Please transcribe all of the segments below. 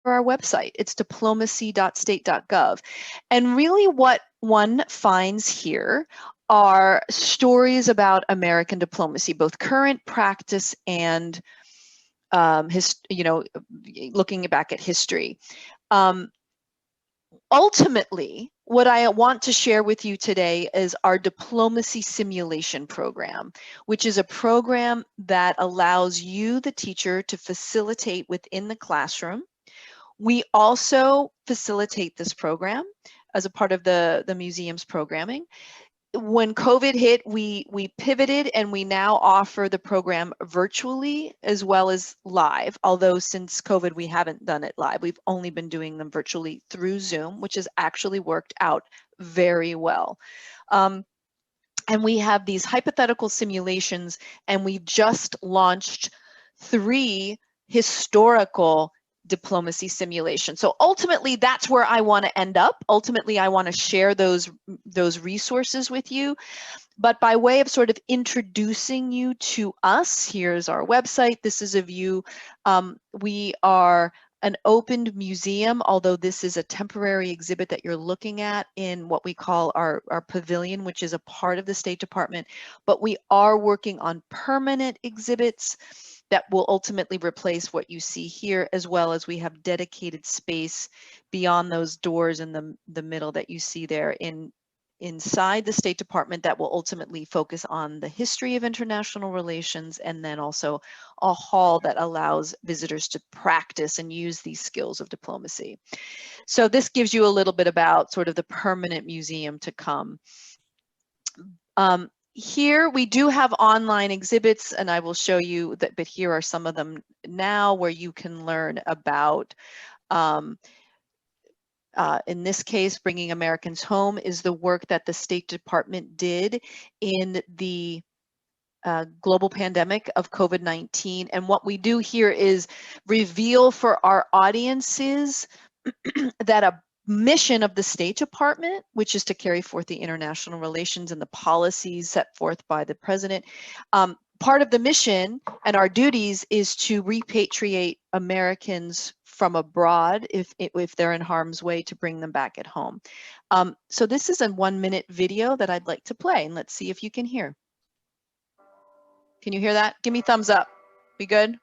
our website. It's diplomacy.state.gov. And really what one finds here are stories about American diplomacy, both current practice and looking back at history. Ultimately, what I want to share with you today is our diplomacy simulation program, which is a program that allows you, the teacher, to facilitate within the classroom. We also facilitate this program as a part of the museum's programming. When COVID hit, we pivoted and we now offer the program virtually as well as live. Although since COVID, we haven't done it live. We've only been doing them virtually through Zoom, which has actually worked out very well. And we have these hypothetical simulations, and we just launched 3 historical diplomacy simulation. So ultimately, that's where I want to end up. Ultimately, I want to share those resources with you. But by way of sort of introducing you to us, here's our website. This is a view. We are an opened museum, although this is a temporary exhibit that you're looking at in what we call our pavilion, which is a part of the State Department. But we are working on permanent exhibits that will ultimately replace what you see here, as well as we have dedicated space beyond those doors in the middle that you see there inside the State Department that will ultimately focus on the history of international relations, and then also a hall that allows visitors to practice and use these skills of diplomacy. So this gives you a little bit about sort of the permanent museum to come. Here we do have online exhibits, and I will show you that, but here are some of them now where you can learn about, in this case, Bringing Americans Home is the work that the State Department did in the global pandemic of COVID-19. And what we do here is reveal for our audiences that a mission of the State Department, which is to carry forth the international relations and the policies set forth by the president. Part of the mission and our duties is to repatriate Americans from abroad if they're in harm's way, to bring them back at home. So this is a 1-minute video that I'd like to play, and let's see if you can hear. Can you hear that? Give me thumbs up. We good?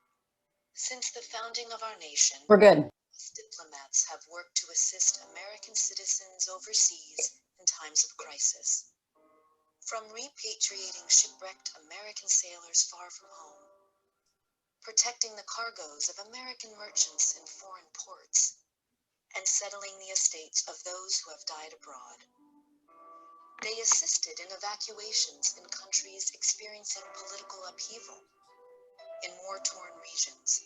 Since the founding of our nation, We're good. Diplomats have worked to assist American citizens overseas in times of crisis. From repatriating shipwrecked American sailors far from home, protecting the cargoes of American merchants in foreign ports, and settling the estates of those who have died abroad. They assisted in evacuations in countries experiencing political upheaval, in war-torn regions,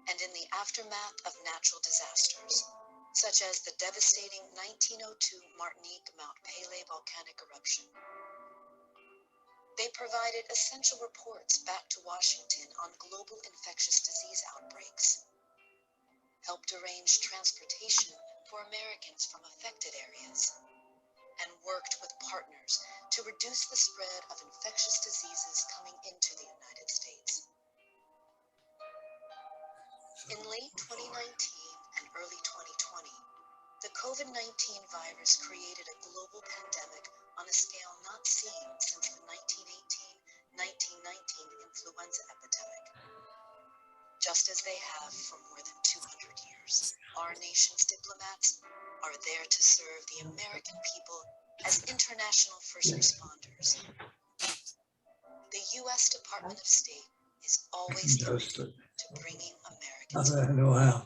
and in the aftermath of natural disasters, such as the devastating 1902 Martinique Mount Pelée volcanic eruption. They provided essential reports back to Washington on global infectious disease outbreaks, helped arrange transportation for Americans from affected areas, and worked with partners to reduce the spread of infectious diseases coming into the United States. In late 2019 and early 2020, the COVID-19 virus created a global pandemic on a scale not seen since the 1918-1919 influenza epidemic. Just as they have for more than 200 years, our nation's diplomats are there to serve the American people as international first responders. The U.S. Department of State is always committed to bringing Americans home.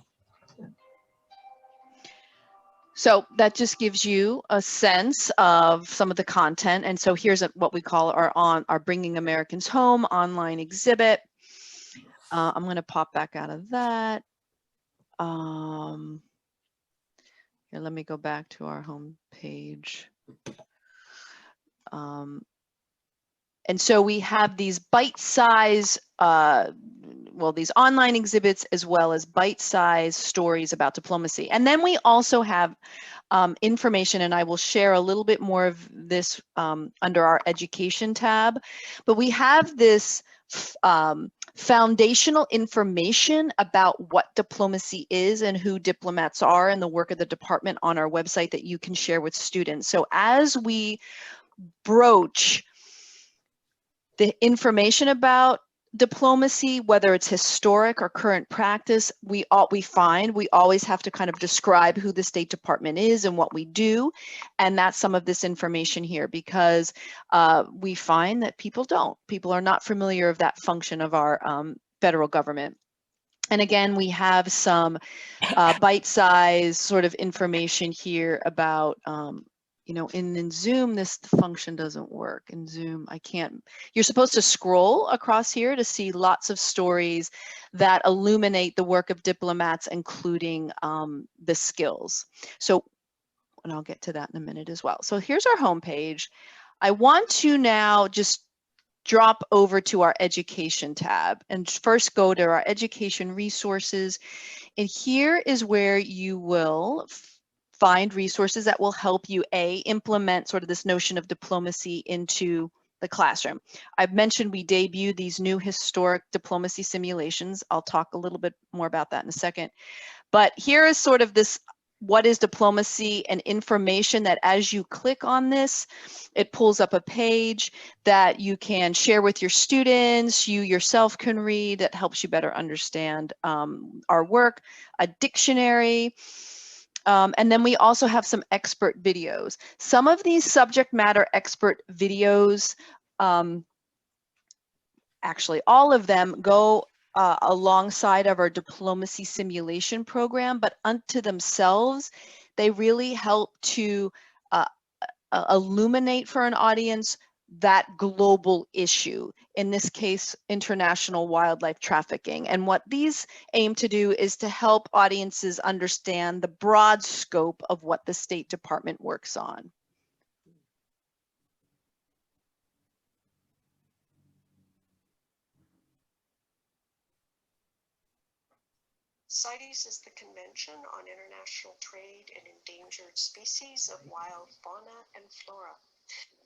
So that just gives you a sense of some of the content. And so here's what we call our Bringing Americans Home online exhibit. I'm going to pop back out of that. Here, let me go back to our home page. And so we have these bite-size, these online exhibits, as well as bite-size stories about diplomacy. And then we also have information, and I will share a little bit more of this under our education tab. But we have this foundational information about what diplomacy is and who diplomats are and the work of the department on our website that you can share with students. So as we broach the information about diplomacy, whether it's historic or current practice, we always have to kind of describe who the State Department is and what we do. And that's some of this information here, because we find that people are not familiar of that function of our federal government. And again, we have some bite-sized sort of information here about you know, in Zoom, this function doesn't work. In Zoom, I can't. You're supposed to scroll across here to see lots of stories that illuminate the work of diplomats, including the skills. So, and I'll get to that in a minute as well. So here's our homepage. I want to now just drop over to our education tab and first go to our education resources. And here is where you will find resources that will help you implement sort of this notion of diplomacy into the classroom. I've mentioned we debuted these new historic diplomacy simulations. I'll talk a little bit more about that in a second. But here is sort of this, what is diplomacy, and information that as you click on this, it pulls up a page that you can share with your students, you yourself can read, that helps you better understand our work, a dictionary, and then we also have some expert videos. Some of these subject matter expert videos, actually all of them go alongside of our diplomacy simulation program, but unto themselves, they really help to illuminate for an audience that global issue, in this case, international wildlife trafficking. And what these aim to do is to help audiences understand the broad scope of what the State Department works on. CITES is the Convention on International Trade in Endangered Species of Wild Fauna and Flora.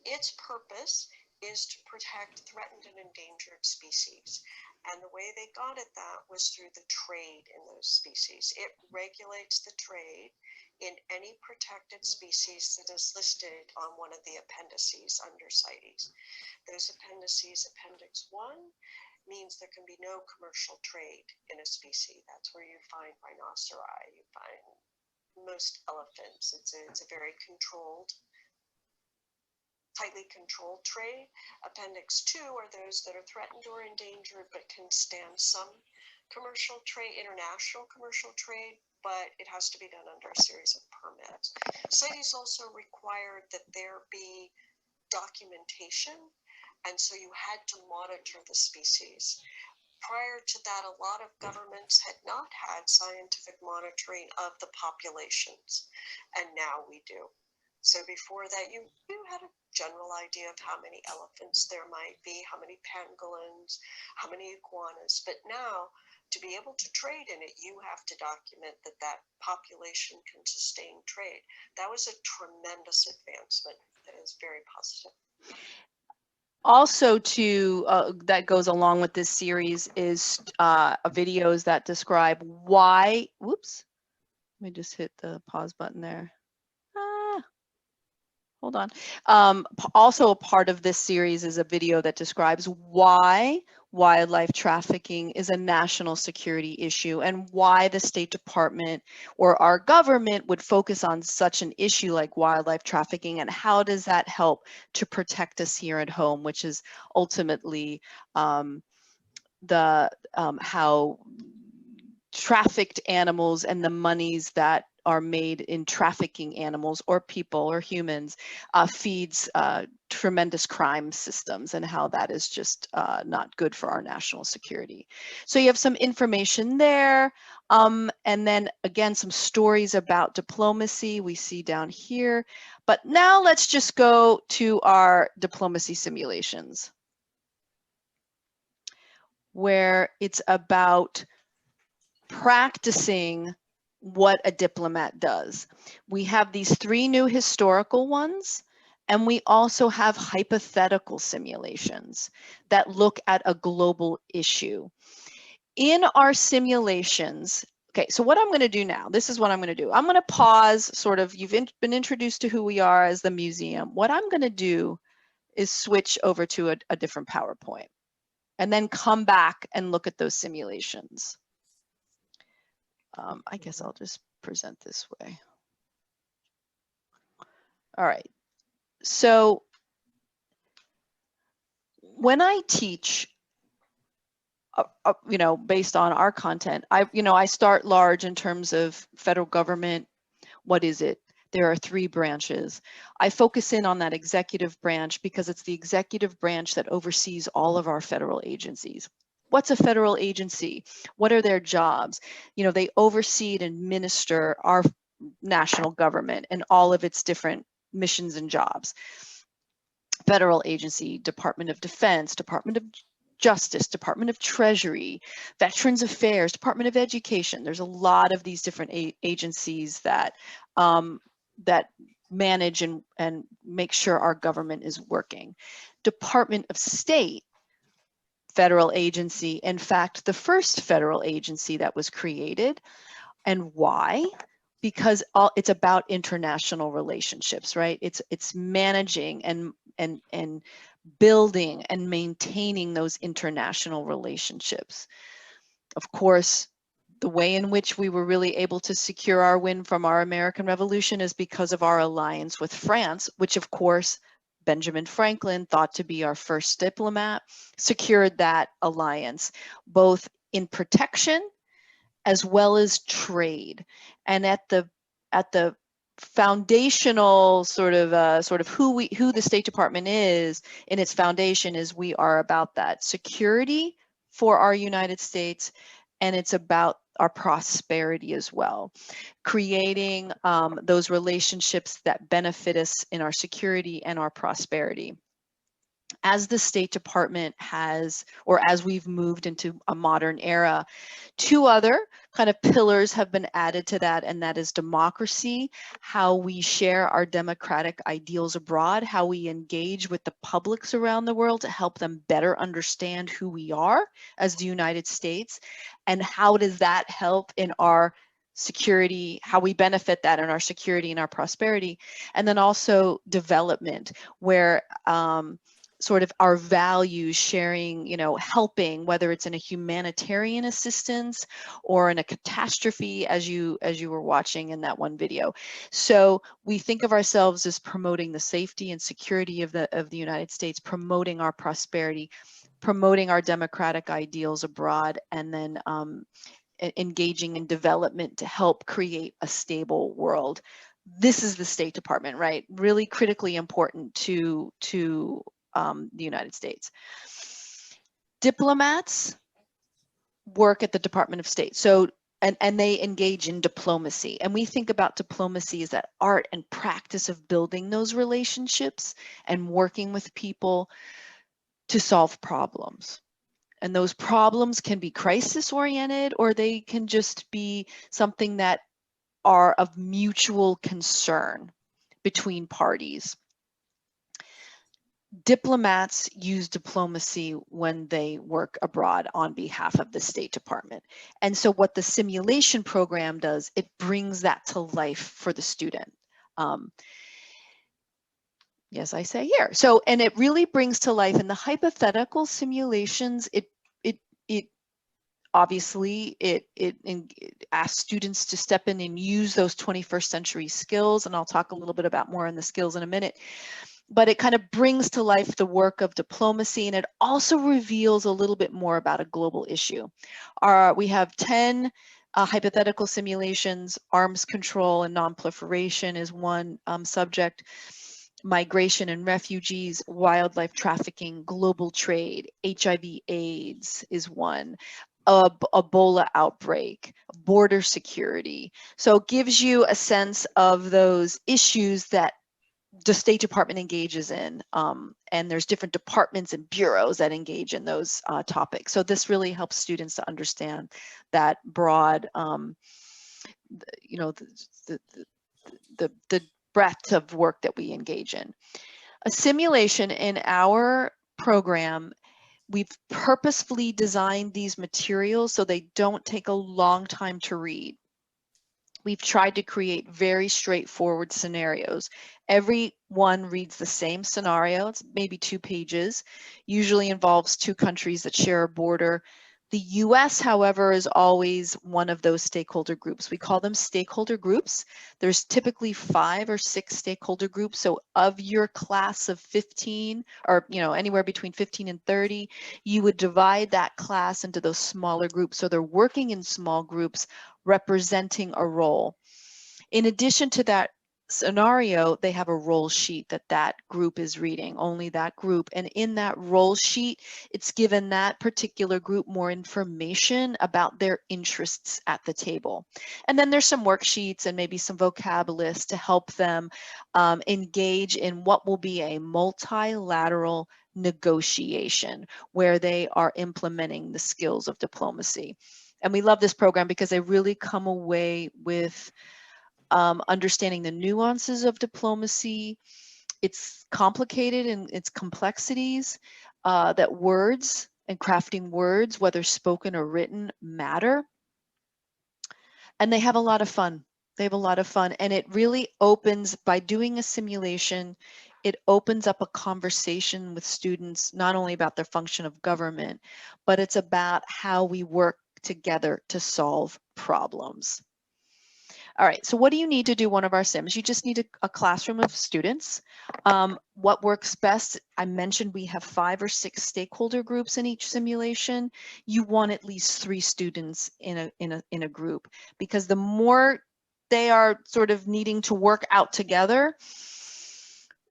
Its purpose is to protect threatened and endangered species. And the way they got at that was through the trade in those species. It regulates the trade in any protected species that is listed on one of the appendices under CITES. Those appendices, Appendix 1, means there can be no commercial trade in a species. That's where you find rhinoceri, you find most elephants. It's a very controlled, tightly controlled trade. Appendix 2 are those that are threatened or endangered but can stand some commercial trade, international commercial trade, but it has to be done under a series of permits. CITES also required that there be documentation, and so you had to monitor the species. Prior to that, a lot of governments had not had scientific monitoring of the populations, and now we do. So before that, you had a general idea of how many elephants there might be, how many pangolins, how many iguanas. But now, to be able to trade in it, you have to document that that population can sustain trade. That was a tremendous advancement that is very positive. Also, that goes along with this series is videos that describe why. Whoops, let me just hit the pause button there. Hold on. Also, a part of this series is a video that describes why wildlife trafficking is a national security issue and why the State Department or our government would focus on such an issue like wildlife trafficking, and how does that help to protect us here at home, which is ultimately how trafficked animals and the monies that are made in trafficking animals or people or humans feeds tremendous crime systems, and how that is just not good for our national security. So you have some information there. And then again, some stories about diplomacy we see down here. But now let's just go to our diplomacy simulations, where it's about practicing what a diplomat does. We have these 3 new historical ones, And we also have hypothetical simulations that look at a global issue. In our simulations, okay, so what I'm going to do now, this is what I'm going to do. I'm going to pause, sort of, you've been introduced to who we are as the museum. What I'm going to do is switch over to a different PowerPoint and then come back and look at those simulations. I guess I'll just present this way. All right, so when I teach, you know, based on our content, I start large in terms of federal government. What is it? There are 3 branches. I focus in on that executive branch because it's the executive branch that oversees all of our federal agencies. What's a federal agency? What are their jobs? You know, they oversee and administer our national government and all of its different missions and jobs. Federal agency, Department of Defense, Department of Justice, Department of Treasury, Veterans Affairs, Department of Education. There's a lot of these different agencies that that manage and make sure our government is working. Department of State, federal agency, in fact, the first federal agency that was created. And why? Because it's about international relationships, right? It's managing and building and maintaining those international relationships. Of course, the way in which we were really able to secure our win from our American Revolution is because of our alliance with France, which of course Benjamin Franklin, thought to be our first diplomat, secured that alliance, both in protection as well as trade. And at the foundational sort of who the State Department is in its foundation is we are about that security for our United States, and it's about our prosperity as well, creating those relationships that benefit us in our security and our prosperity. As the State Department has, or as we've moved into a modern era, 2 other kind of pillars have been added to that, and that is democracy, how we share our democratic ideals abroad, how we engage with the publics around the world to help them better understand who we are as the United States, and how does that help in our security, how we benefit that in our security and our prosperity. And then also development, where sort of our values, sharing, you know, helping, whether it's in a humanitarian assistance or in a catastrophe, as you were watching in that one video. So we think of ourselves as promoting the safety and security of the United States, promoting our prosperity, promoting our democratic ideals abroad, and then engaging in development to help create a stable world. This is the State Department, right? Really critically important to the United States. Diplomats work at the Department of State. So, and they engage in diplomacy. And we think about diplomacy as that art and practice of building those relationships and working with people to solve problems. And those problems can be crisis oriented, or they can just be something that are of mutual concern between parties. Diplomats use diplomacy when they work abroad on behalf of the State Department. And so what the simulation program does, it brings that to life for the student. Yes, I say here. So, and it really brings to life in the hypothetical simulations, it obviously it asks students to step in and use those 21st century skills. And I'll talk a little bit about more on the skills in a minute. But it kind of brings to life the work of diplomacy, and it also reveals a little bit more about a global issue. We have 10 hypothetical simulations. Arms control and non-proliferation is one subject. Migration and refugees, wildlife trafficking, global trade, HIV/AIDS is one. Ebola outbreak, border security. So it gives you a sense of those issues that the State Department engages in, and there's different departments and bureaus that engage in those topics. So this really helps students to understand that broad, you know, the breadth of work that we engage in. A simulation in our program, we've purposefully designed these materials so they don't take a long time to read. We've tried to create very straightforward scenarios. Every one reads the same scenario. It's maybe 2 pages, usually involves 2 countries that share a border. The US, however, is always one of those stakeholder groups. We call them stakeholder groups. There's typically 5 or 6 stakeholder groups. So of your class of 15, or anywhere between 15 and 30, you would divide that class into those smaller groups. So they're working in small groups representing a role. In addition to that scenario, they have a role sheet that group is reading, only that group. And in that role sheet, it's given that particular group more information about their interests at the table. And then there's some worksheets and maybe some vocabulary lists to help them engage in what will be a multilateral negotiation where they are implementing the skills of diplomacy. And we love this program because they really come away with understanding the nuances of diplomacy. It's complicated in its complexities, that words and crafting words, whether spoken or written, matter. And they have a lot of fun. They have a lot of fun. And it really opens, by doing a simulation, it opens up a conversation with students, not only about their function of government, but it's about how we work together to solve problems. All right, so what do you need to do one of our sims? You just need a classroom of students. What works best? I mentioned we have 5 or 6 stakeholder groups in each simulation. You want at least 3 students in a group, because the more they are sort of needing to work out together,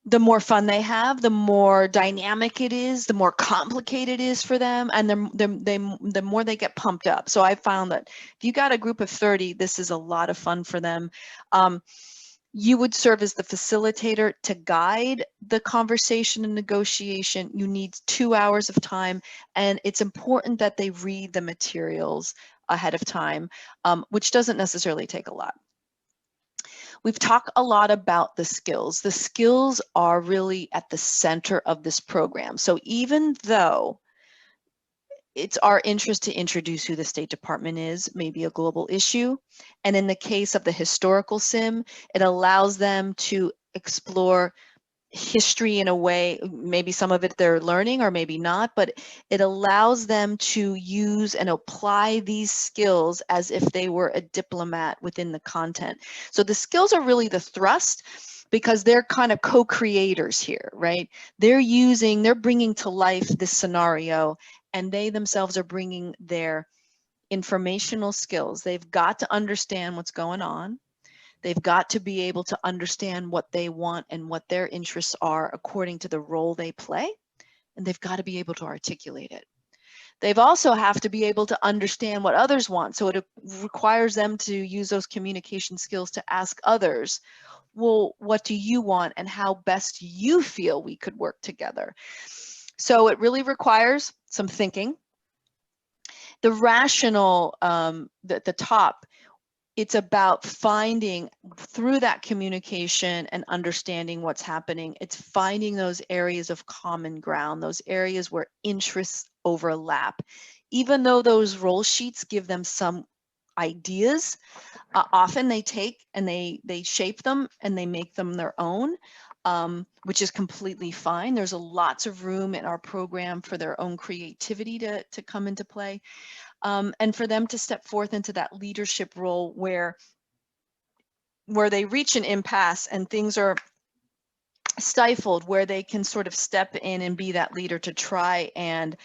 the more fun they have, the more dynamic it is, the more complicated it is for them, and the more they get pumped up. So I found that if you got a group of 30, this is a lot of fun for them. You would serve as the facilitator to guide the conversation and negotiation. You need 2 hours of time, and it's important that they read the materials ahead of time, which doesn't necessarily take a lot. We've talked a lot about the skills. The skills are really at the center of this program. So even though it's our interest to introduce who the State Department is, maybe a global issue, and in the case of the historical sim, it allows them to explore history in a way, maybe some of it they're learning or maybe not, but it allows them to use and apply these skills as if they were a diplomat within the content. So the skills are really the thrust, because they're kind of co-creators here, right? They're bringing to life this scenario, and they themselves are bringing their informational skills. They've got to understand what's going on. They've got to be able to understand what they want and what their interests are according to the role they play, and they've got to be able to articulate it. They've also have to be able to understand what others want, so it requires them to use those communication skills to ask others, well, what do you want and how best you feel we could work together? So it really requires some thinking. The rational, the top, it's about finding through that communication and understanding what's happening. It's finding those areas of common ground, those areas where interests overlap. Even though those role sheets give them some ideas, often they take and they shape them and they make them their own, which is completely fine. There's lots of room in our program for their own creativity to come into play. And for them to step forth into that leadership role where they reach an impasse and things are stifled, where they can sort of step in and be that leader to try and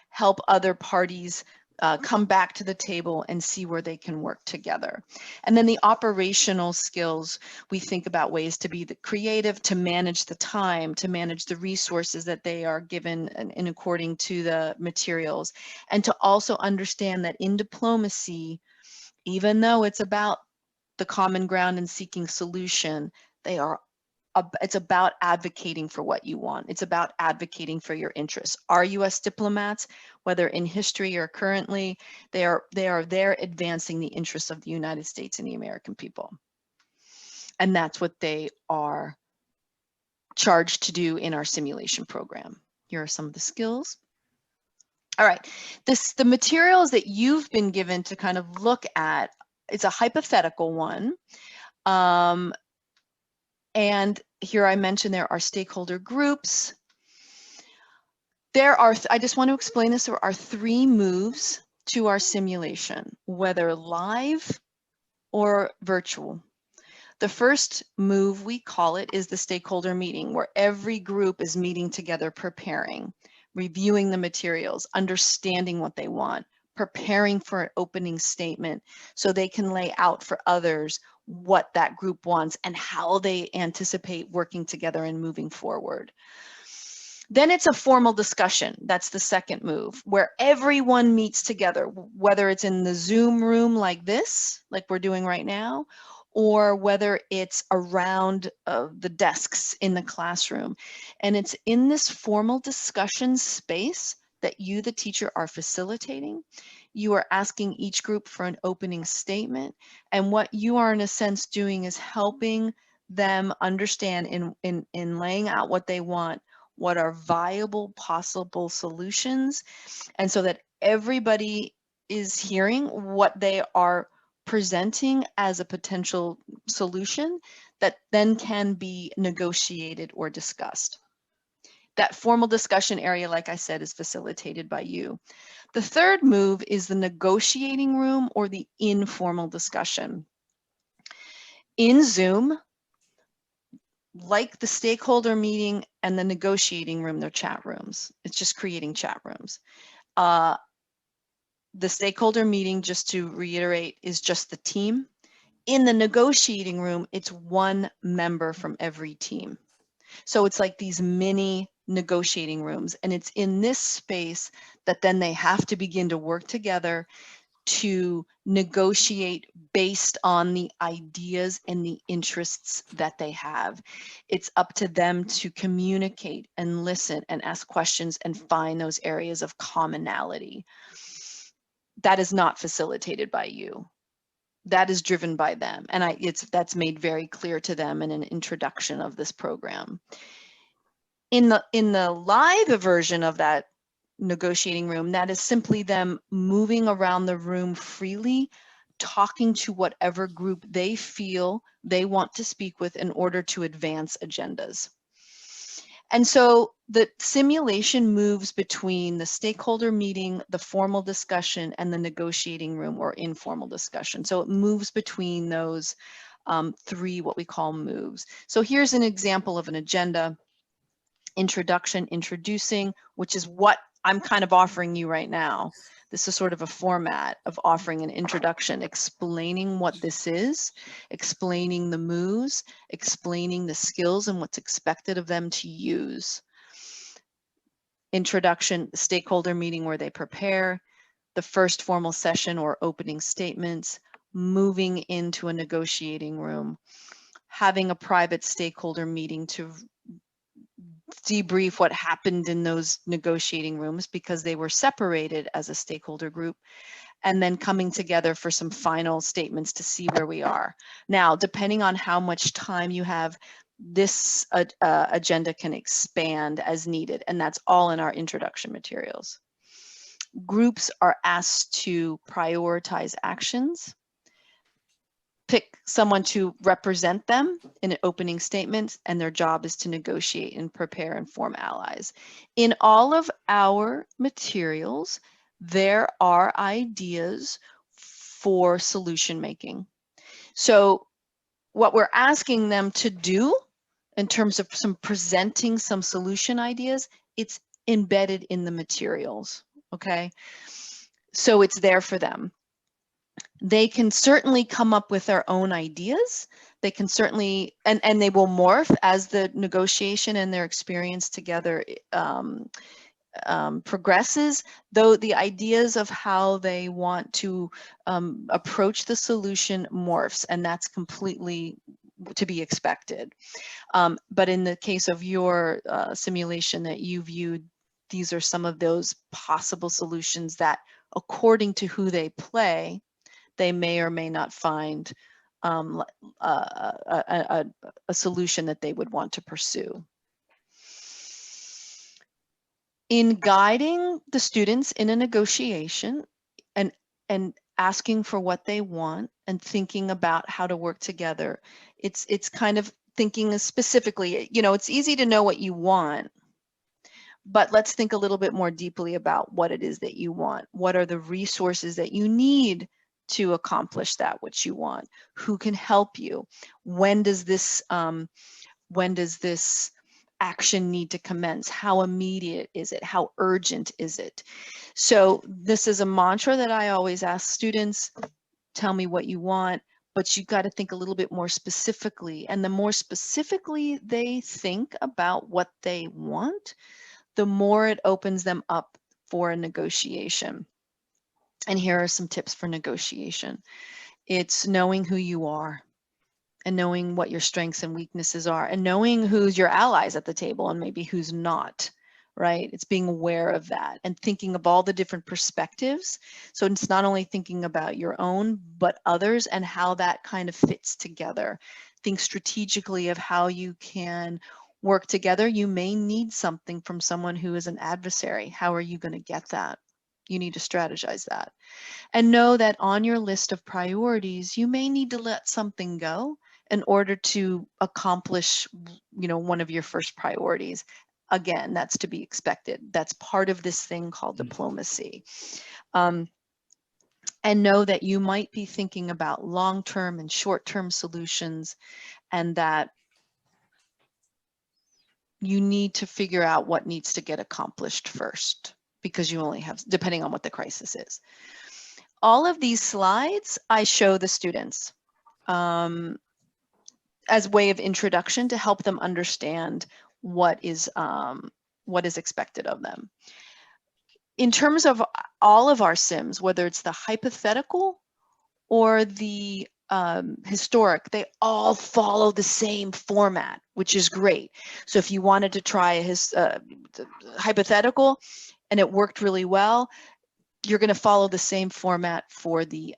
help other parties come back to the table and see where they can work together. And then the operational skills, we think about ways to be the creative, to manage the time, to manage the resources that they are given in according to the materials, and to also understand that in diplomacy, even though it's about the common ground and seeking solution, it's about advocating for what you want. It's about advocating for your interests. Our U.S. diplomats, whether in history or currently, they are there advancing the interests of the United States and the American people. And that's what they are charged to do in our simulation program. Here are some of the skills. All right, the materials that you've been given to kind of look at, it's a hypothetical one. And here I mentioned there are stakeholder groups. There are, I just want to explain this, there are 3 moves to our simulation, whether live or virtual. The first move, we call it, is the stakeholder meeting, where every group is meeting together, preparing, reviewing the materials, understanding what they want, preparing for an opening statement so they can lay out for others what that group wants and how they anticipate working together and moving forward. Then it's a formal discussion. That's the second move, where everyone meets together, whether it's in the Zoom room like this, like we're doing right now, or whether it's around the desks in the classroom. And it's in this formal discussion space that you, the teacher, are facilitating. You are asking each group for an opening statement. And what you are, in a sense, doing is helping them understand in laying out what they want, what are viable possible solutions, and so that everybody is hearing what they are presenting as a potential solution that then can be negotiated or discussed. That formal discussion area, like I said, is facilitated by you. The third move is the negotiating room or the informal discussion. In Zoom, like the stakeholder meeting and the negotiating room, they're chat rooms. It's just creating chat rooms. The stakeholder meeting, just to reiterate, is just the team. In the negotiating room, it's one member from every team. So it's like these mini negotiating rooms, and it's in this space that then they have to begin to work together to negotiate based on the ideas and the interests that they have. It's up to them to communicate and listen and ask questions and find those areas of commonality. That is not facilitated by you. That is driven by them, and that's made very clear to them in an introduction of this program. In the live version of that negotiating room, that is simply them moving around the room freely, talking to whatever group they feel they want to speak with in order to advance agendas. And so the simulation moves between the stakeholder meeting, the formal discussion, and the negotiating room or informal discussion. So it moves between those 3, what we call moves. So here's an example of an agenda: introduction, introducing, which is what I'm kind of offering you right now. This is sort of a format of offering an introduction, explaining what this is, explaining the moves, explaining the skills and what's expected of them to use. Introduction, stakeholder meeting where they prepare, the first formal session or opening statements, moving into a negotiating room, having a private stakeholder meeting to debrief what happened in those negotiating rooms because they were separated as a stakeholder group, and then coming together for some final statements to see where we are. Now, depending on how much time you have, this agenda can expand as needed, and that's all in our introduction materials. Groups are asked to prioritize actions, pick someone to represent them in an opening statement, and their job is to negotiate and prepare and form allies. In all of our materials, there are ideas for solution making. So what we're asking them to do in terms of presenting some solution ideas, it's embedded in the materials, okay? So it's there for them. They can certainly come up with their own ideas. They can certainly, and they will morph as the negotiation and their experience together progresses, though the ideas of how they want to approach the solution morphs, and that's completely to be expected. But in the case of your simulation that you viewed, these are some of those possible solutions that, according to who they play, they may or may not find a solution that they would want to pursue. In guiding the students in a negotiation and asking for what they want and thinking about how to work together, it's kind of thinking specifically, you know, it's easy to know what you want, but let's think a little bit more deeply about what it is that you want. What are the resources that you need to accomplish that which you want? Who can help you? When does this action need to commence? How immediate is it? How urgent is it? So this is a mantra that I always ask students: tell me what you want, but you got to think a little bit more specifically. And the more specifically they think about what they want, the more it opens them up for a negotiation. And here are some tips for negotiation. It's knowing who you are and knowing what your strengths and weaknesses are, and knowing who's your allies at the table and maybe who's not, right? It's being aware of that and thinking of all the different perspectives. So it's not only thinking about your own, but others and how that kind of fits together. Think strategically of how you can work together. You may need something from someone who is an adversary. How are you going to get that? You need to strategize that. And know that on your list of priorities, you may need to let something go in order to accomplish, you know, one of your first priorities. Again, that's to be expected. That's part of this thing called diplomacy. And know that you might be thinking about long-term and short-term solutions, and that you need to figure out what needs to get accomplished first, because you only have, depending on what the crisis is. All of these slides I show the students as way of introduction to help them understand what is expected of them. In terms of all of our sims, whether it's the hypothetical or the historic, they all follow the same format, which is great. So if you wanted to try his hypothetical and it worked really well, you're going to follow the same format for the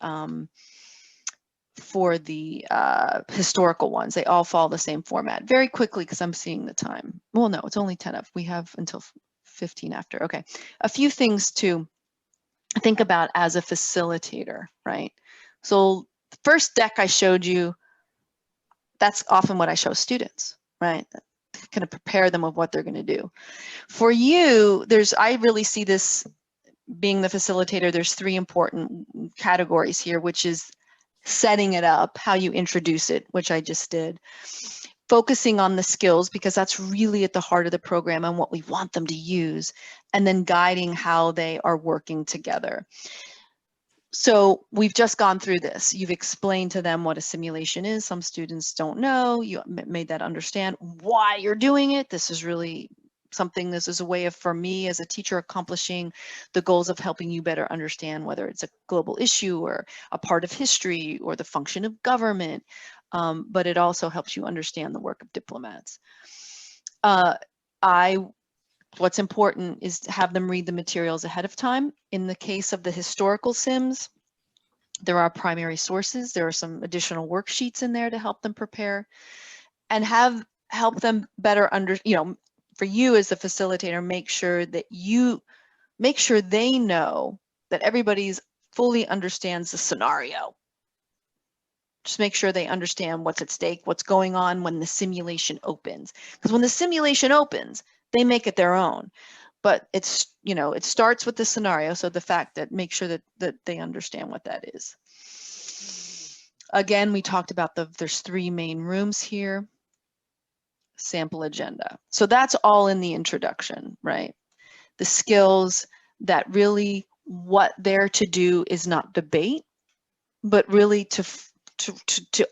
historical ones. They all follow the same format. Very quickly, because I'm seeing the time. Well, no, it's only 10 up. We have until 15 after. Okay, a few things to think about as a facilitator, right? So the first deck I showed you, that's often what I show students, right? Kind of prepare them of what they're going to do. For you, I really see this being the facilitator. There's three important categories here, which is setting it up, how you introduce it, which I just did. Focusing on the skills, because that's really at the heart of the program and what we want them to use, and then guiding how they are working together. So we've just gone through this. You've explained to them what a simulation is. Some students don't know. You made that understand why you're doing it. This is really something, this is a way of, for me as a teacher, accomplishing the goals of helping you better understand whether it's a global issue or a part of history or the function of government. But it also helps you understand the work of diplomats. What's important is to have them read the materials ahead of time. In the case of the historical sims, there are primary sources. There are some additional worksheets in there to help them prepare and help them better for you as the facilitator, make sure they know that everybody's fully understands the scenario. Just make sure they understand what's at stake, what's going on when the simulation opens. Because when the simulation opens, they make it their own. But it's, it starts with the scenario. So the fact that make sure that they understand what that is. Again, we talked about there's three main rooms here. Sample agenda. So that's all in the introduction, right? The skills that really what they're to do is not debate, but really to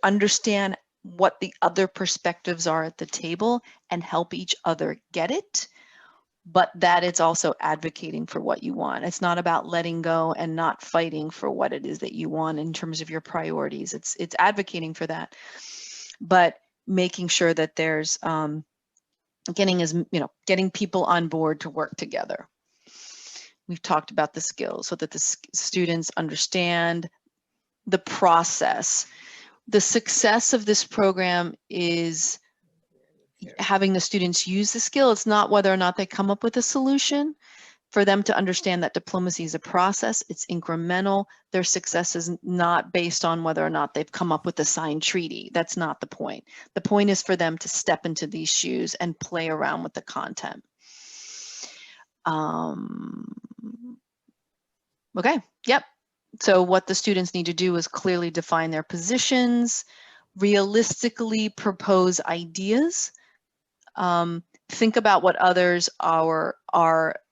understand what the other perspectives are at the table and help each other get it, but that it's also advocating for what you want. It's not about letting go and not fighting for what it is that you want in terms of your priorities. It's advocating for that, but making sure that there's getting people on board to work together. We've talked about the skills so that the students understand the process. The success of this program is having the students use the skill. It's not whether or not they come up with a solution. For them to understand that diplomacy is a process, it's incremental. Their success is not based on whether or not they've come up with a signed treaty. That's not the point. The point is for them to step into these shoes and play around with the content. Okay, yep. So what the students need to do is clearly define their positions, realistically propose ideas, think about what others are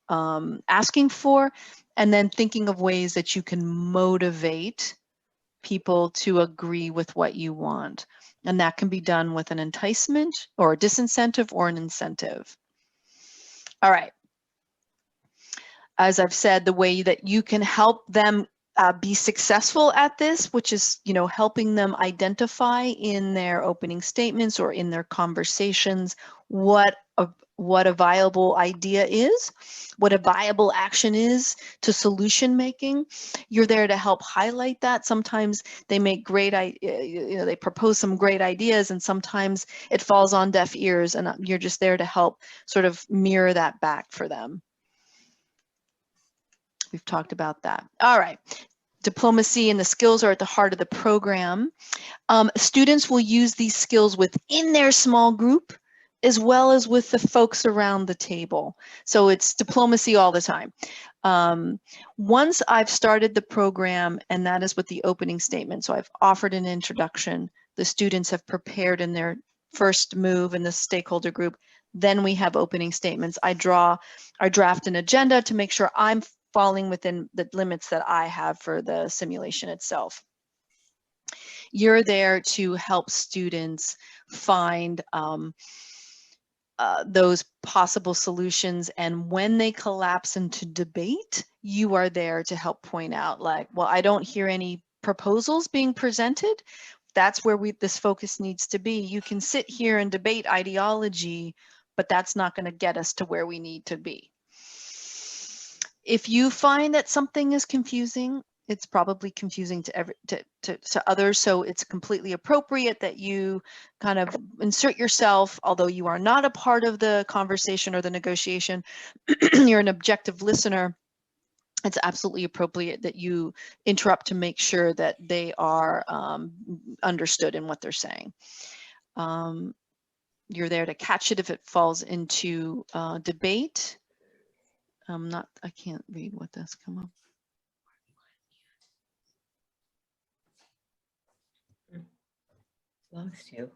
asking for, and then thinking of ways that you can motivate people to agree with what you want. And that can be done with an enticement or a disincentive or an incentive. All right. As I've said, the way that you can help them be successful at this, which is, helping them identify in their opening statements or in their conversations what a viable idea is, what a viable action is to solution making. You're there to help highlight that. Sometimes they make great, they propose some great ideas, and sometimes it falls on deaf ears, and you're just there to help sort of mirror that back for them. We've talked about that. All right. Diplomacy and the skills are at the heart of the program. Students will use these skills within their small group as well as with the folks around the table. So it's diplomacy all the time. Once I've started the program, and that is with the opening statement, so I've offered an introduction, the students have prepared in their first move in the stakeholder group, then we have opening statements. I draft an agenda to make sure I'm falling within the limits that I have for the simulation itself. You're there to help students find those possible solutions, and when they collapse into debate, you are there to help point out, like, well, I don't hear any proposals being presented. That's where this focus needs to be. You can sit here and debate ideology, but that's not going to get us to where we need to be. If you find that something is confusing, it's probably confusing to others, so it's completely appropriate that you kind of insert yourself, although you are not a part of the conversation or the negotiation, you're an objective listener. It's absolutely appropriate that you interrupt to make sure that they are understood in what they're saying. You're there to catch it if it falls into debate. I can't read what that's come up. Lost you.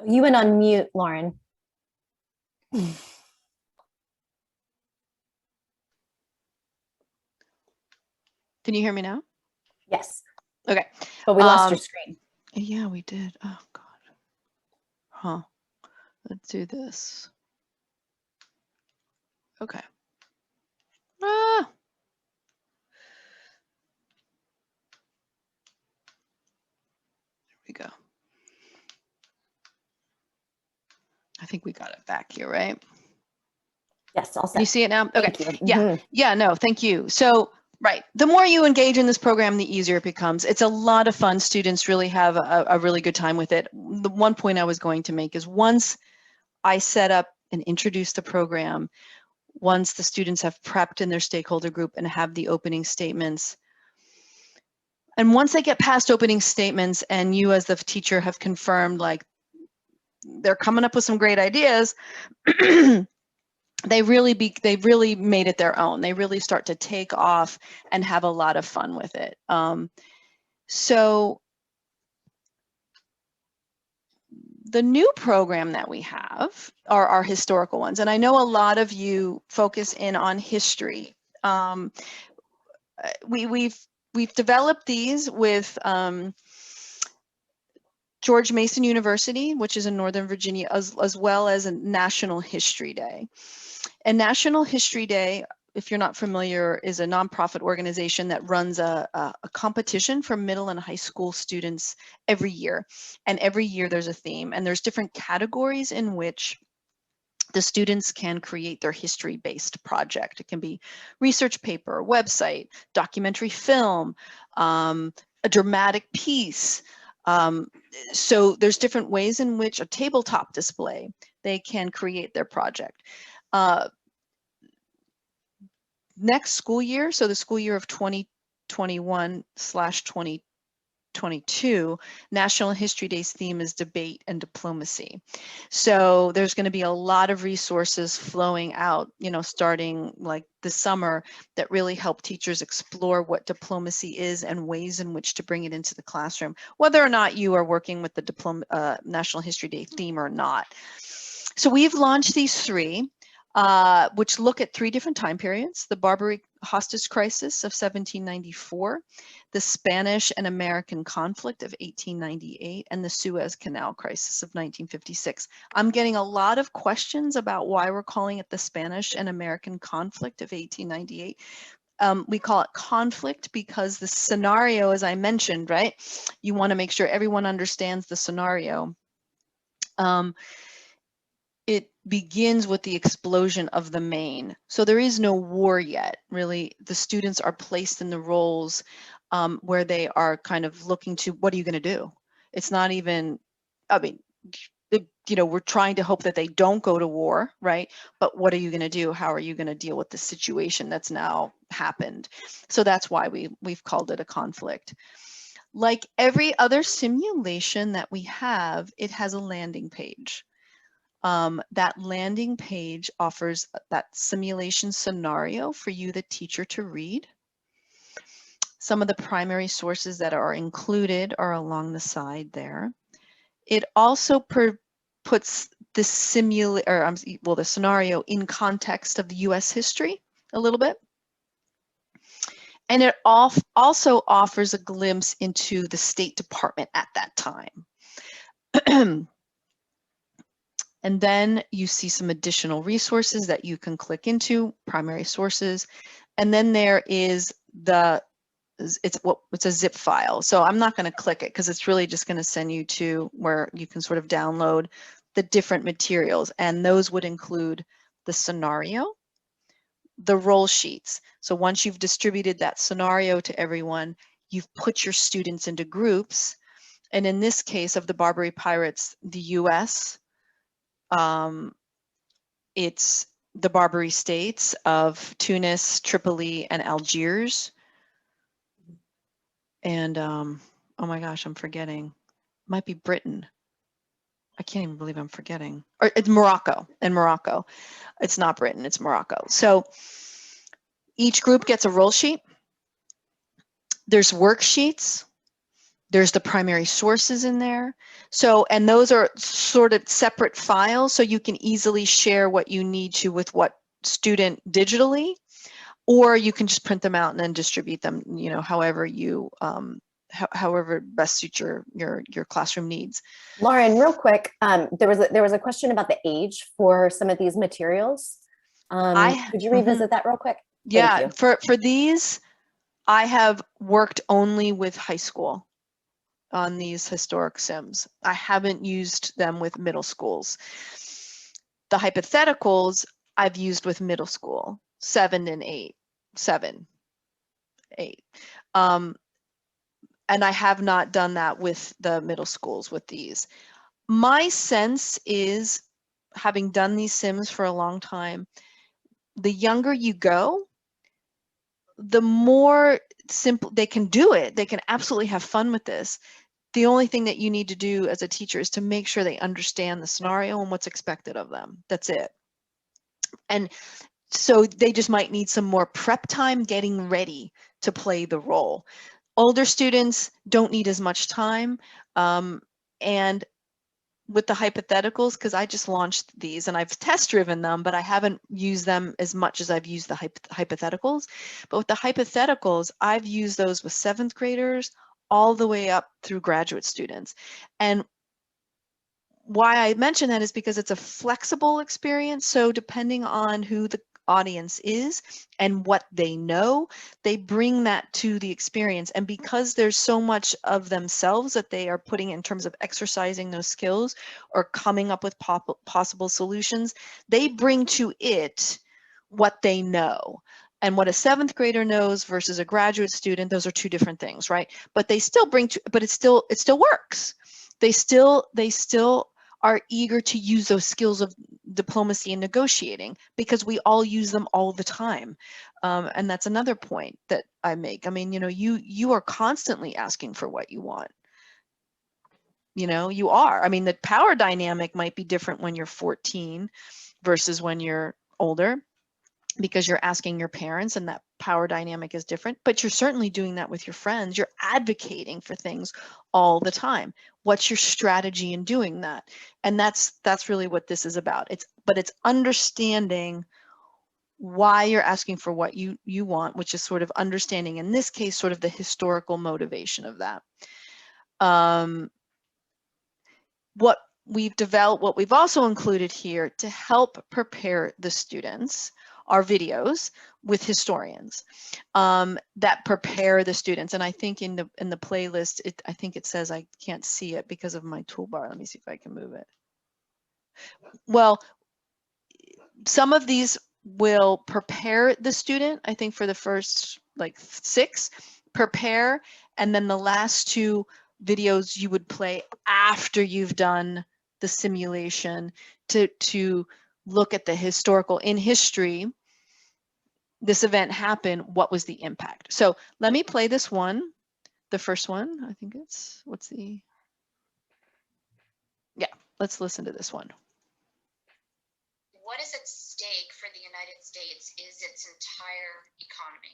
You went on mute, Lauren. Can you hear me now? Yes. Okay. But we lost your screen. Yeah, we did. Oh, God. Huh. Let's do this. Okay. Ah. There we go. I think we got it back here, right? Yes, all set. You see it now? Okay. Yeah. Mm-hmm. Yeah, no, thank you. So, right. The more you engage in this program, the easier it becomes. It's a lot of fun. Students really have a really good time with it. The one point I was going to make is once I set up and introduce the program, once the students have prepped in their stakeholder group and have the opening statements, and once they get past opening statements and you as the teacher have confirmed, like, they're coming up with some great ideas, they really made it their own. They really start to take off and have a lot of fun with it. So the new program that we have are our historical ones. And I know a lot of you focus in on history. We've developed these with George Mason University, which is in Northern Virginia, as well as a National History Day. And National History Day, if you're not familiar, is a nonprofit organization that runs a competition for middle and high school students every year. And every year there's a theme, and there's different categories in which the students can create their history-based project. It can be research paper, website, documentary film, a dramatic piece, So there's different ways in which a tabletop display, they can create their project. Next school year, so the school year of 2021/2022, National History Day's theme is debate and diplomacy. So there's going to be a lot of resources flowing out, you know, starting like this summer, that really help teachers explore what diplomacy is and ways in which to bring it into the classroom, whether or not you are working with the National History Day theme or not. So we've launched these three, which look at three different time periods: the Barbary hostage crisis of 1794, the Spanish and American conflict of 1898, and the Suez Canal crisis of 1956. I'm getting a lot of questions about why we're calling it the Spanish and American conflict of 1898. We call it conflict because the scenario, as I mentioned, right? You want to make sure everyone understands the scenario. It begins with the explosion of the Maine. So there is no war yet, really. The students are placed in the roles where they are kind of looking to, what are you going to do? It's not even, I mean, you know, we're trying to hope that they don't go to war, right? But what are you going to do? How are you going to deal with the situation that's now happened? So that's why we've called it a conflict. Like every other simulation that we have, it has a landing page. That landing page offers that simulation scenario for you, the teacher, to read. Some of the primary sources that are included are along the side there. It also puts the the scenario in context of the U.S. history a little bit. And it also offers a glimpse into the State Department at that time. And then you see some additional resources that you can click into, primary sources. And then there is it's a zip file. So I'm not going to click it because it's really just going to send you to where you can sort of download the different materials. And those would include the scenario, the roll sheets. So once you've distributed that scenario to everyone, you've put your students into groups. And in this case of the Barbary Pirates, the US, it's the Barbary states of Tunis, Tripoli, and Algiers. And oh my gosh, I'm forgetting. It might be Britain. I can't even believe I'm forgetting. Or it's Morocco, and Morocco. It's not Britain, it's Morocco. So each group gets a roll sheet. There's worksheets. There's the primary sources in there. So, and those are sort of separate files, so you can easily share what you need to with what student digitally, or you can just print them out and then distribute them, you know, however you, however best suits your classroom needs. Lauren, real quick, there was a question about the age for some of these materials. Could you revisit that real quick? Yeah, for these, I have worked only with high school on these historic sims. I haven't used them with middle schools. The hypotheticals I've used with middle school, 7 and 8, 7, 8. And I have not done that with the middle schools with these. My sense is, having done these sims for a long time, the younger you go, the more simple they can do it. They can absolutely have fun with this. The only thing that you need to do as a teacher is to make sure they understand the scenario and what's expected of them. That's it. And so they just might need some more prep time getting ready to play the role. Older students don't need as much time. And with the hypotheticals, because I just launched these and I've test driven them, but I haven't used them as much as I've used the hypotheticals. But with the hypotheticals, I've used those with 7th graders all the way up through graduate students. And why I mention that is because it's a flexible experience. So depending on who the audience is and what they know, they bring that to the experience. And because there's so much of themselves that they are putting in terms of exercising those skills or coming up with possible solutions, they bring to it what they know. And what a 7th grader knows versus a graduate student, those are two different things, right? But they still bring to, but it still works. They still are eager to use those skills of diplomacy and negotiating because we all use them all the time. And that's another point that I make. I mean, you know, you are constantly asking for what you want. You know, you are. I mean, the power dynamic might be different when you're 14 versus when you're older, because you're asking your parents and that power dynamic is different, but you're certainly doing that with your friends. You're advocating for things all the time. What's your strategy in doing that? And that's really what this is about. It's understanding why you're asking for what you want, which is sort of understanding, in this case, sort of the historical motivation of that. What we've also included here to help prepare the students are videos with historians that prepare the students. And I think in the playlist, I think it says, I can't see it because of my toolbar. Let me see if I can move it. Well, some of these will prepare the student, I think, for the first like 6, prepare, and then the last 2 videos you would play after you've done the simulation to look at the historical, in history, this event happened, what was the impact? So let me play this one, the first one. I think it's, yeah, let's listen to this one. What is at stake for the United States is its entire economy.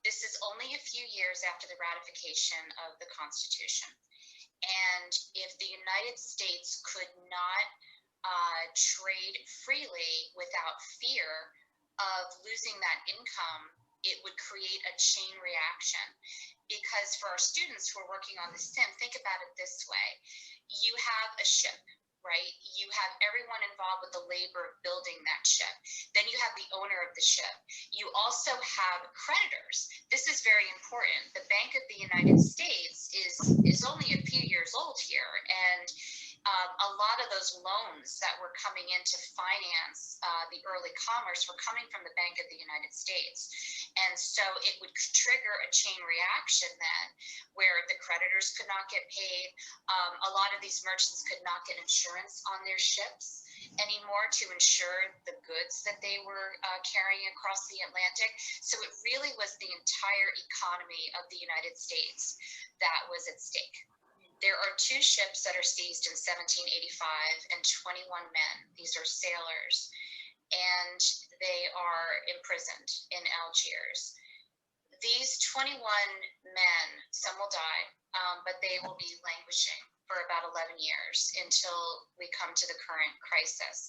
This is only a few years after the ratification of the Constitution. And if the United States could not trade freely without fear of losing that income, it would create a chain reaction. Because for our students who are working on the sim, think about it this way. You have a ship, right? You have everyone involved with the labor of building that ship. Then you have the owner of the ship. You also have creditors. This is very important. The Bank of the United States is only a few years old here, and a lot of those loans that were coming in to finance the early commerce were coming from the Bank of the United States. And so it would trigger a chain reaction then where the creditors could not get paid. A lot of these merchants could not get insurance on their ships anymore to insure the goods that they were carrying across the Atlantic. So it really was the entire economy of the United States that was at stake. There are 2 ships that are seized in 1785 and 21 men. These are sailors, and they are imprisoned in Algiers. These 21 men, some will die, but they will be languishing for about 11 years until we come to the current crisis.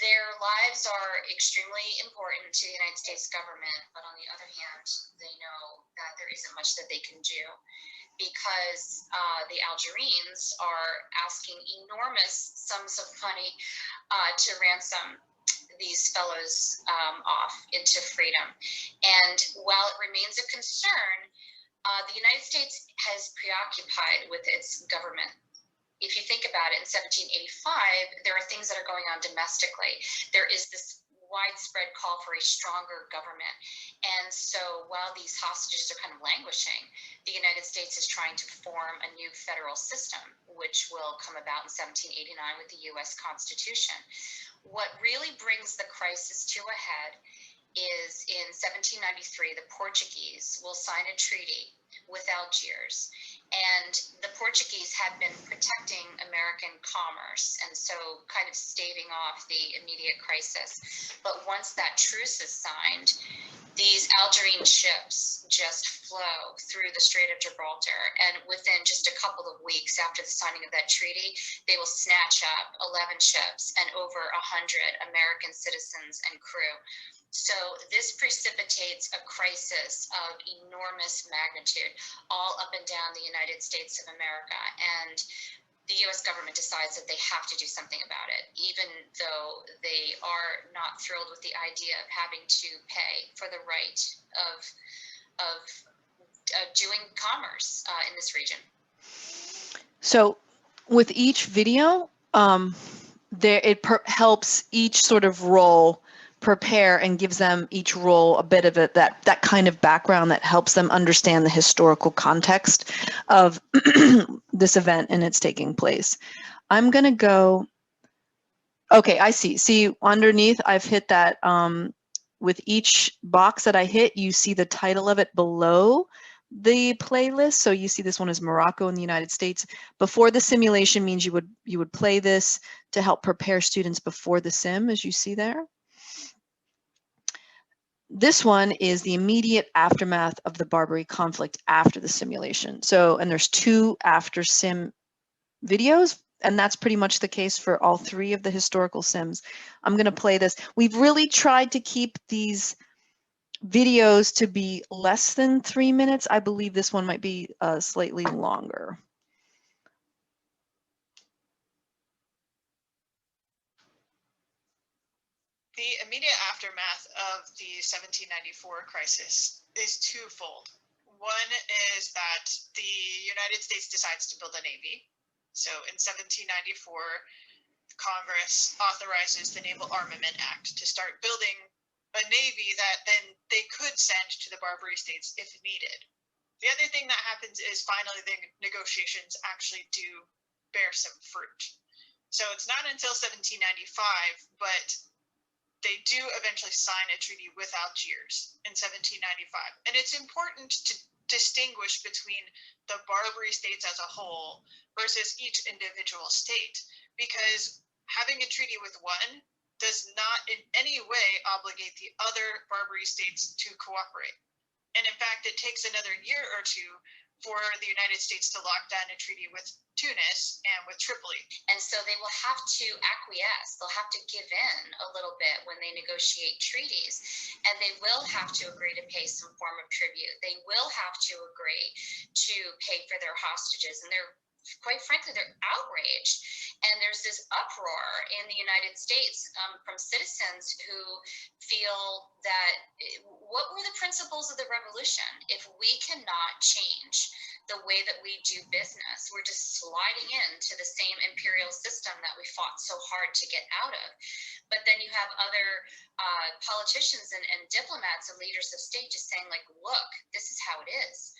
Their lives are extremely important to the United States government, but on the other hand, they know that there isn't much that they can do, because the Algerians are asking enormous sums of money to ransom these fellows off into freedom. And while it remains a concern, the United States has preoccupied with its government. If you think about it, in 1785, there are things that are going on domestically. There is this widespread call for a stronger government. And so while these hostages are kind of languishing, the United States is trying to form a new federal system, which will come about in 1789 with the US Constitution. What really brings the crisis to a head is in 1793, the Portuguese will sign a treaty with Algiers. And the Portuguese had been protecting American commerce, and so kind of staving off the immediate crisis. But once that truce is signed, these Algerine ships just flow through the Strait of Gibraltar, and within just a couple of weeks after the signing of that treaty, they will snatch up 11 ships and over 100 American citizens and crew. So this precipitates a crisis of enormous magnitude all up and down the United States of America. And the US government decides that they have to do something about it, even though they are not thrilled with the idea of having to pay for the right of doing commerce in this region. So with each video, helps each sort of role prepare and gives them each role a bit of it, that kind of background that helps them understand the historical context of this event and it's taking place. I'm going to go, okay, I see. See underneath, I've hit that, with each box that I hit, you see the title of it below the playlist. So you see this one is Morocco in the United States. Before the simulation means you would play this to help prepare students before the sim, as you see there. This one is the immediate aftermath of the Barbary conflict after the simulation. So, and there's 2 after sim videos, and that's pretty much the case for all 3 of the historical sims. I'm going to play this. We've really tried to keep these videos to be less than 3 minutes. I believe this one might be slightly longer. The immediate aftermath of the 1794 crisis is twofold. One is that the United States decides to build a navy. So in 1794, Congress authorizes the Naval Armament Act to start building a navy that then they could send to the Barbary States if needed. The other thing that happens is finally the negotiations actually do bear some fruit. So it's not until 1795, but they do eventually sign a treaty with Algiers in 1795. And it's important to distinguish between the Barbary states as a whole versus each individual state, because having a treaty with one does not in any way obligate the other Barbary states to cooperate. And in fact, it takes another year or 2 for the United States to lock down a treaty with Tunis and with Tripoli. And so they will have to acquiesce. They'll have to give in a little bit when they negotiate treaties, and they will have to agree to pay some form of tribute. They will have to agree to pay for their hostages, and they're, quite frankly, they're outraged. And there's this uproar in the United States from citizens who feel that what were the principles of the revolution? If we cannot change the way that we do business, we're just sliding into the same imperial system that we fought so hard to get out of. But then you have other politicians and diplomats and leaders of state just saying, like, look, this is how it is.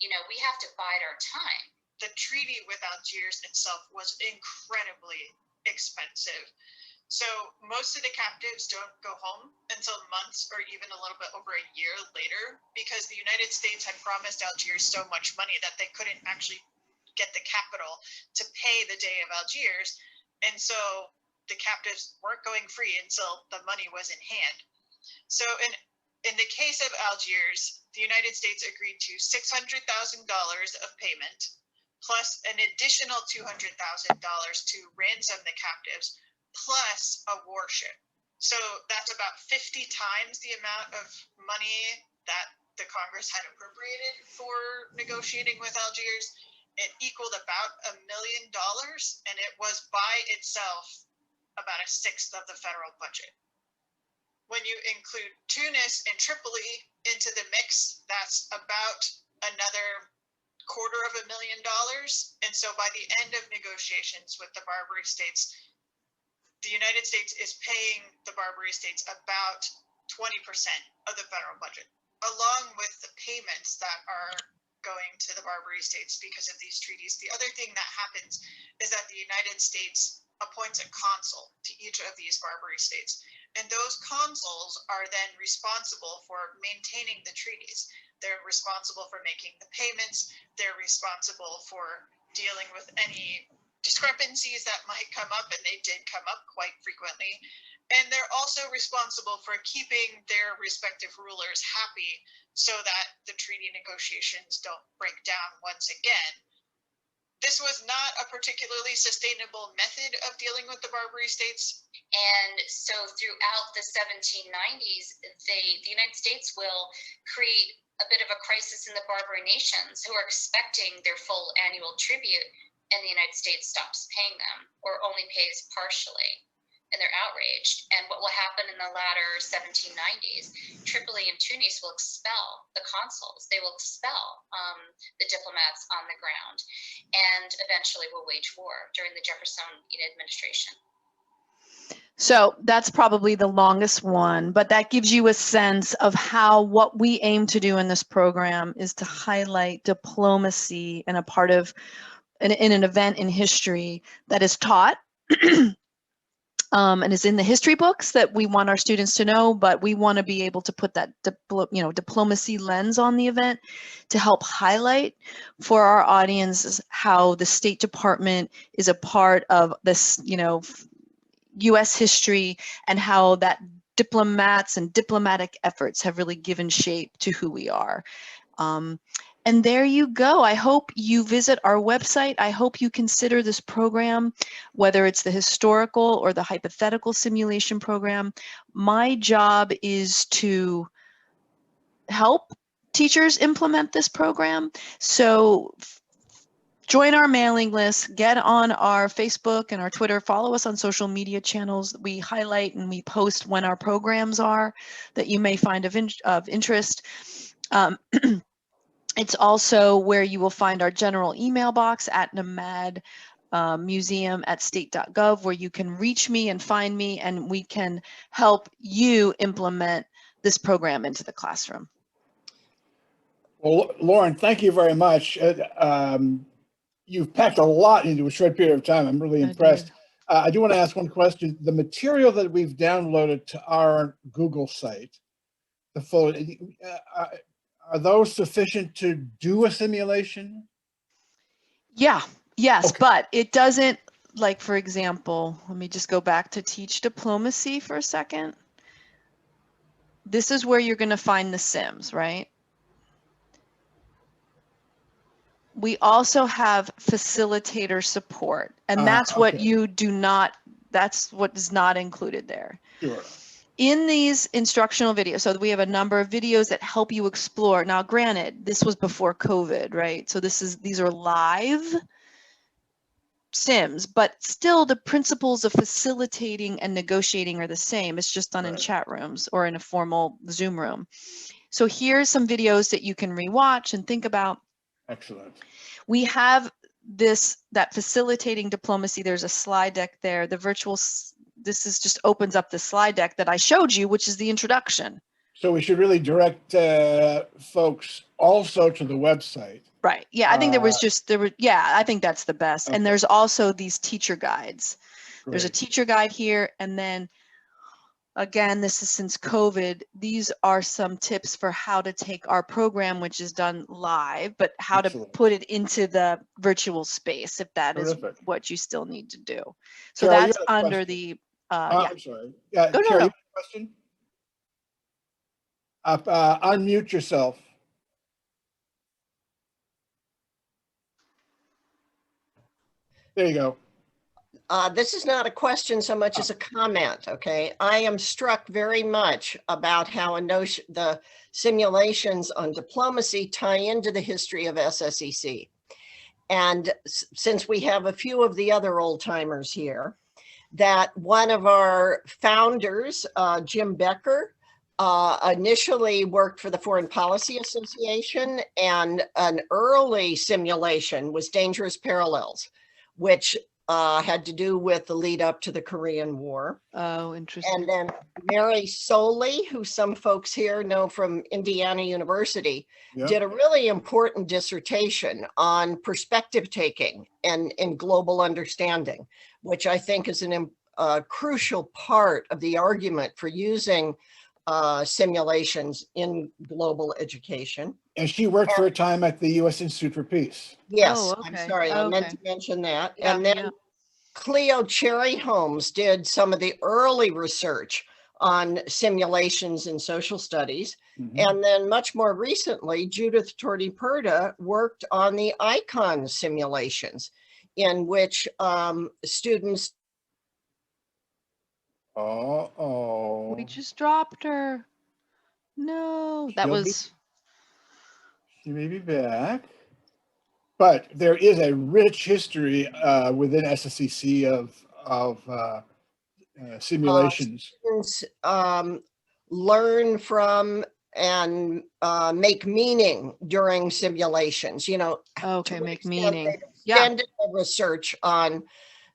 You know, we have to bide our time. The treaty with Algiers itself was incredibly expensive. So most of the captives don't go home until months or even a little bit over a year later, because the United States had promised Algiers so much money that they couldn't actually get the capital to pay the Day of Algiers. And so the captives weren't going free until the money was in hand. So in the case of Algiers, the United States agreed to $600,000 of payment, plus an additional $200,000 to ransom the captives, plus a warship. So that's about 50 times the amount of money that the Congress had appropriated for negotiating with Algiers. It equaled about $1 million, and it was by itself about 1/6 of the federal budget. When you include Tunis and Tripoli into the mix, that's about another $250,000. And so by the end of negotiations with the Barbary states, the United States is paying the Barbary states about 20% of the federal budget, along with the payments that are going to the Barbary states because of these treaties. The other thing that happens is that the United States appoints a consul to each of these Barbary states. And those consuls are then responsible for maintaining the treaties. They're responsible for making the payments. They're responsible for dealing with any discrepancies that might come up, and they did come up quite frequently. And they're also responsible for keeping their respective rulers happy so that the treaty negotiations don't break down once again. This was not a particularly sustainable method of dealing with the Barbary states. And so throughout the 1790s, the United States will create a bit of a crisis in the Barbary nations who are expecting their full annual tribute, and the United States stops paying them or only pays partially, and they're outraged. And what will happen in the latter 1790s, Tripoli and Tunis will expel the consuls. They will expel the diplomats on the ground, and eventually will wage war during the Jeffersonian administration. So that's probably the longest one, but that gives you a sense of how what we aim to do in this program is to highlight diplomacy and a part of in an event in history that is taught and is in the history books that we want our students to know, but we want to be able to put that diplomacy lens on the event to help highlight for our audience how the State Department is a part of this, U.S. history, and how that diplomats and diplomatic efforts have really given shape to who we are. And there you go. I hope you visit our website. I hope you consider this program, whether it's the historical or the hypothetical simulation program. My job is to help teachers implement this program. So join our mailing list, get on our Facebook and our Twitter, follow us on social media channels. We highlight and we post when our programs are that you may find of interest. It's also where you will find our general email box at NMAD museum at state.gov, where you can reach me and find me, and we can help you implement this program into the classroom. Well, Lauren, thank you very much. You've packed a lot into a short period of time. I'm really impressed. I do want to ask one question. The material that we've downloaded to our Google site, the full, are those sufficient to do a simulation? Yeah, yes, okay. But it doesn't, like, for example, let me just go back to Teach Diplomacy for a second. This is where you're going to find the sims, right? We also have facilitator support, and that's what you do not, that's what is not included there. Sure. In these instructional videos, so we have a number of videos that help you explore. Now, granted, this was before COVID, right? So these are live sims, but still the principles of facilitating and negotiating are the same. It's just done in chat rooms or in a formal Zoom room. So here's some videos that you can rewatch and think about. Excellent. We have that facilitating diplomacy. There's a slide deck there. The virtual, this is just opens up the slide deck that I showed you, which is the introduction. So we should really direct folks also to the website. Right. Yeah, I think I think that's the best. Okay. And there's also these teacher guides. Great. There's a teacher guide here, and then again, this is since COVID. These are some tips for how to take our program, which is done live, but how Excellent. To put it into the virtual space, if that Terrific. Is what you still need to do. So Carol, that's under the, I'm sorry. Yeah, Carol, you have a question? Unmute yourself. There you go. This is not a question so much as a comment, okay? I am struck very much about how the simulations on diplomacy tie into the history of SSEC. And since we have a few of the other old timers here, that one of our founders, Jim Becker, initially worked for the Foreign Policy Association, and an early simulation was Dangerous Parallels, which had to do with the lead up to the Korean War. Oh, interesting. And then Mary Soley, who some folks here know from Indiana University, did a really important dissertation on perspective taking and global understanding, which I think is a crucial part of the argument for using simulations in global education. And she worked for a time at the U.S. Institute for Peace. Yes, okay. I'm sorry, I meant to mention that. Yeah, and then Cleo Cherry Holmes did some of the early research on simulations in social studies. Mm-hmm. And then much more recently, Judith Torti-Perda worked on the ICON simulations, in which students. We just dropped her. No, that She may be back. But there is a rich history within SSEC of simulations. Students learn from and make meaning during simulations. Okay, make meaning. Extended research on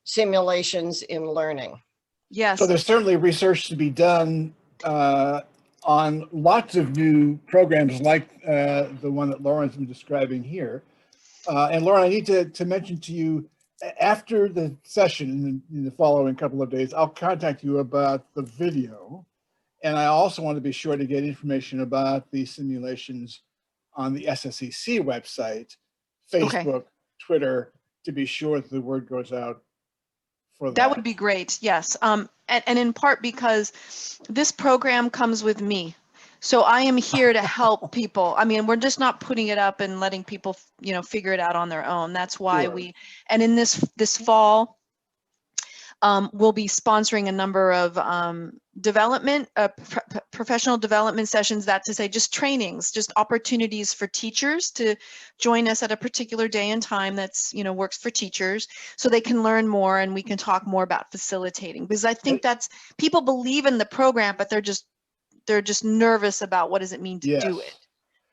simulations in learning. Yes. So there's certainly research to be done on lots of new programs like the one that Lauren's been describing here. And Lauren, I need to mention to you, after the session in the following couple of days, I'll contact you about the video. And I also want to be sure to get information about the simulations on the SSEC website, Facebook, Twitter, to be sure that the word goes out for that. That would be great, yes. And in part because this program comes with me. So I am here to help people. I mean, we're just not putting it up and letting people, you know, figure it out on their own. That's why Sure. and in this fall, we'll be sponsoring a number of professional development sessions, that to say just trainings, just opportunities for teachers to join us at a particular day and time that's, you know, works for teachers, so they can learn more and we can talk more about facilitating. Because I think that's, people believe in the program, but they're just nervous about what does it mean to do it.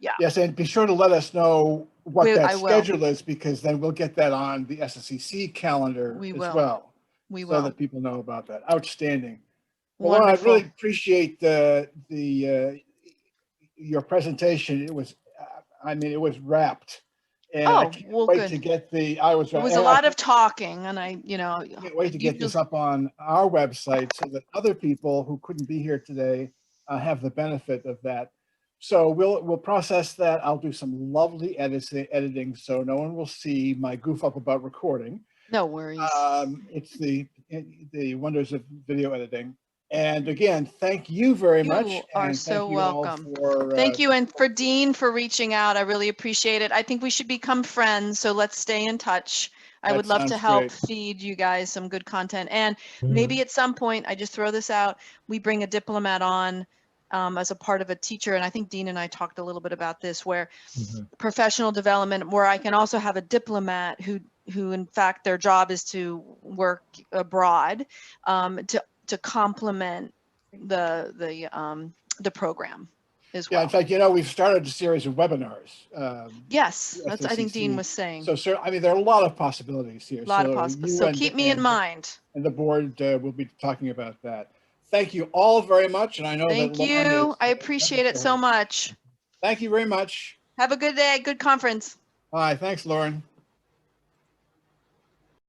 Yeah. Yes, and be sure to let us know what that I will. schedule is, because then we'll get that on the SSEC calendar as well. We so will. that people know about that. Outstanding. Well, Wonderful. Lauren, I really appreciate your presentation. It was, I mean, it was wrapped. And I can't wait to get it was a lot of talking, and I can't wait to get this up on our website so that other people who couldn't be here today have the benefit of that. So we'll process that. I'll do some lovely editing so no one will see my goof up about recording. No worries. It's the wonders of video editing. And again, thank you very much. You are so welcome. For, thank you, and for Dean for reaching out. I really appreciate it. I think we should become friends, so let's stay in touch. I would love to help feed you guys some good content. And maybe at some point, I just throw this out, we bring a diplomat on as a part of a teacher. And I think Dean and I talked a little bit about this, where professional development, where I can also have a diplomat who in fact their job is to work abroad to complement the program as well. Yeah, in fact, we've started a series of webinars. Yes, that's I think Dean was saying. So, sir, I mean, there are a lot of possibilities here. A lot of possibilities. So keep me in mind. And the board will be talking about that. Thank you all very much. And I know Thank you. I appreciate it so much. Thank you very much. Have a good day. Good conference. Bye. Thanks, Lauren.